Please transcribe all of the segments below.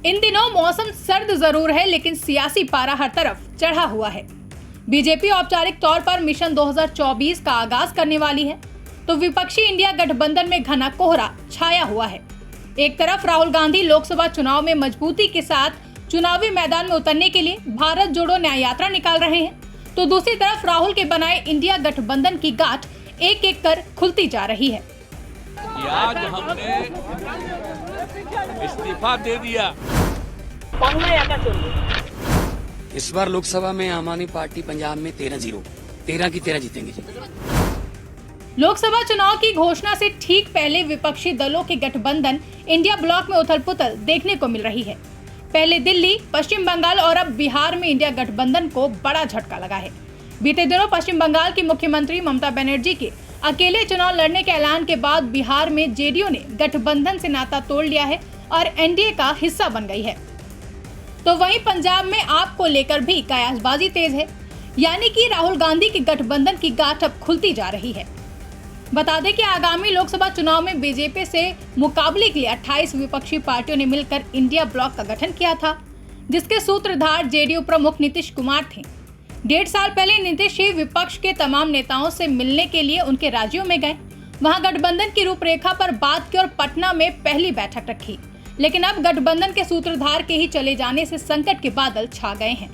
इन दिनों मौसम सर्द जरूर है, लेकिन सियासी पारा हर तरफ चढ़ा हुआ है। बीजेपी औपचारिक तौर पर मिशन 2024 का आगाज करने वाली है, तो विपक्षी इंडिया गठबंधन में घना कोहरा छाया हुआ है। एक तरफ राहुल गांधी लोकसभा चुनाव में मजबूती के साथ चुनावी मैदान में उतरने के लिए भारत जोड़ो न्याय यात्रा निकाल रहे हैं, तो दूसरी तरफ राहुल के बनाए इंडिया गठबंधन की गांठ एक एक कर खुलती जा रही है। आज हमने इस्तीफा दे दिया। इस बार लोकसभा में आम आदमी पार्टी पंजाब में 13 की 13 जीतेंगे जी। लोकसभा चुनाव की घोषणा से ठीक पहले विपक्षी दलों के गठबंधन इंडिया ब्लॉक में उथल पुथल देखने को मिल रही है। पहले दिल्ली, पश्चिम बंगाल और अब बिहार में इंडिया गठबंधन को बड़ा झटका लगा है। बीते दिनों पश्चिम बंगाल की मुख्यमंत्री ममता बनर्जी के अकेले चुनाव लड़ने के ऐलान के बाद बिहार में जेडीयू ने गठबंधन से नाता तोड़ लिया है और एनडीए का हिस्सा बन गई है। तो वहीं पंजाब में आप को लेकर भी कयासबाजी तेज है, यानी कि राहुल गांधी के गठबंधन की गांठ अब खुलती जा रही है। बता दें कि आगामी लोकसभा चुनाव में बीजेपी से मुकाबले के लिए 28 विपक्षी पार्टियों ने मिलकर इंडिया ब्लॉक का गठन किया था, जिसके सूत्रधार जेडीयू प्रमुख नीतीश कुमार थे। 1.5 साल पहले नीतीश ही विपक्ष के तमाम नेताओं से मिलने के लिए उनके राज्यों में गए, वहां गठबंधन की रूपरेखा पर बात की और पटना में पहली बैठक रखी। लेकिन अब गठबंधन के सूत्रधार के ही चले जाने से संकट के बादल छा गए हैं।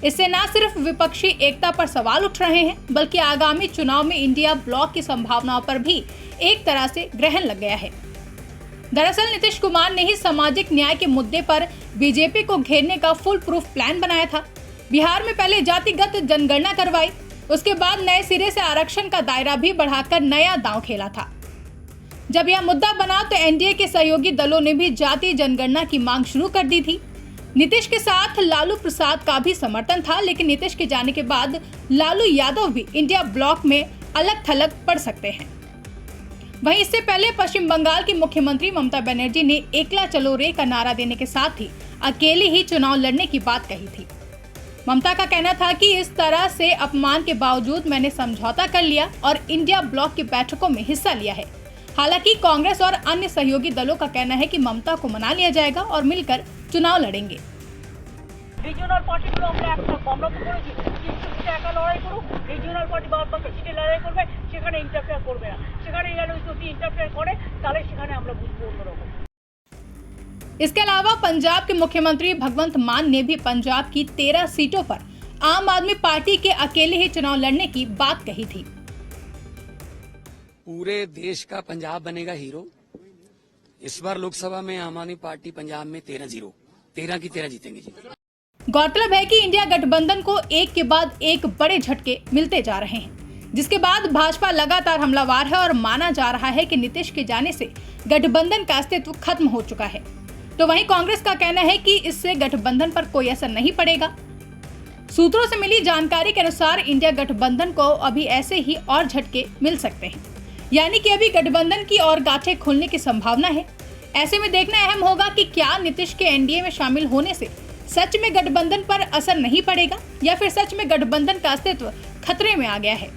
इससे न सिर्फ विपक्षी एकता पर सवाल उठ रहे हैं, बल्कि आगामी चुनाव में इंडिया ब्लॉक की संभावनाओं पर भी एक तरह से ग्रहण लग गया है। दरअसल नीतीश कुमार ने ही सामाजिक न्याय के मुद्दे पर बीजेपी को घेरने का फुल प्रूफ प्लान बनाया था। बिहार में पहले जातिगत जनगणना करवाई, उसके बाद नए सिरे से आरक्षण का दायरा भी बढ़ाकर नया दांव खेला था। जब यह मुद्दा बना तो एनडीए के सहयोगी दलों ने भी जाति जनगणना की मांग शुरू कर दी थी। नीतीश के साथ लालू प्रसाद का भी समर्थन था, लेकिन नीतीश के जाने के बाद लालू यादव भी इंडिया ब्लॉक में अलग थलग पड़ सकते हैं। वहीं इससे पहले पश्चिम बंगाल की मुख्यमंत्री ममता बनर्जी ने एकला चलो रे का नारा देने के साथ ही अकेले ही चुनाव लड़ने की बात कही थी। ममता का कहना था कि इस तरह से अपमान के बावजूद मैंने समझौता कर लिया और इंडिया ब्लॉक की बैठकों में हिस्सा लिया है। हालांकि कांग्रेस और अन्य सहयोगी दलों का कहना है कि ममता को मना लिया जाएगा और मिलकर चुनाव लड़ेंगे। রিজিওনাল পার্টিগুলো আমরা তো করেছি, কিন্তু একা লড়াই করুক, রিজিওনাল পার্টি বাকি সিটে লড়াই করবে, সেখানে ইন্টারফেয়ার করবে না। সেখানে যদি ইন্টারফেয়ার করে তাহলে সেখানে আমরা বুঝবো অন্যরকম। इसके अलावा पंजाब के मुख्यमंत्री भगवंत मान ने भी पंजाब की 13 सीटों पर आम आदमी पार्टी के अकेले ही चुनाव लड़ने की बात कही थी। पूरे देश का पंजाब बनेगा हीरो। इस बार लोकसभा में आम आदमी पार्टी पंजाब में 13 की 13 जीतेंगे जी। गौरतलब है कि इंडिया गठबंधन को एक के बाद एक बड़े झटके मिलते जा रहे हैं, जिसके बाद भाजपा लगातार हमलावार है और माना जा रहा है कि नीतीश के जाने से गठबंधन का अस्तित्व खत्म हो चुका है। तो वहीं कांग्रेस का कहना है कि इससे गठबंधन पर कोई असर नहीं पड़ेगा। सूत्रों से मिली जानकारी के अनुसार इंडिया गठबंधन को अभी ऐसे ही और झटके मिल सकते हैं, यानी कि अभी गठबंधन की और गांठें खुलने की संभावना है। ऐसे में देखना अहम होगा कि क्या नीतीश के एनडीए में शामिल होने से सच में गठबंधन पर असर नहीं पड़ेगा या फिर सच में गठबंधन का अस्तित्व खतरे में आ गया है।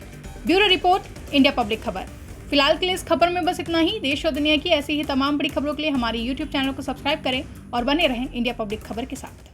ब्यूरो रिपोर्ट, इंडिया पब्लिक खबर। फिलहाल के लिए इस खबर में बस इतना ही। देश और दुनिया की ऐसी ही तमाम बड़ी खबरों के लिए हमारे YouTube चैनल को सब्सक्राइब करें और बने रहें इंडिया पब्लिक खबर के साथ।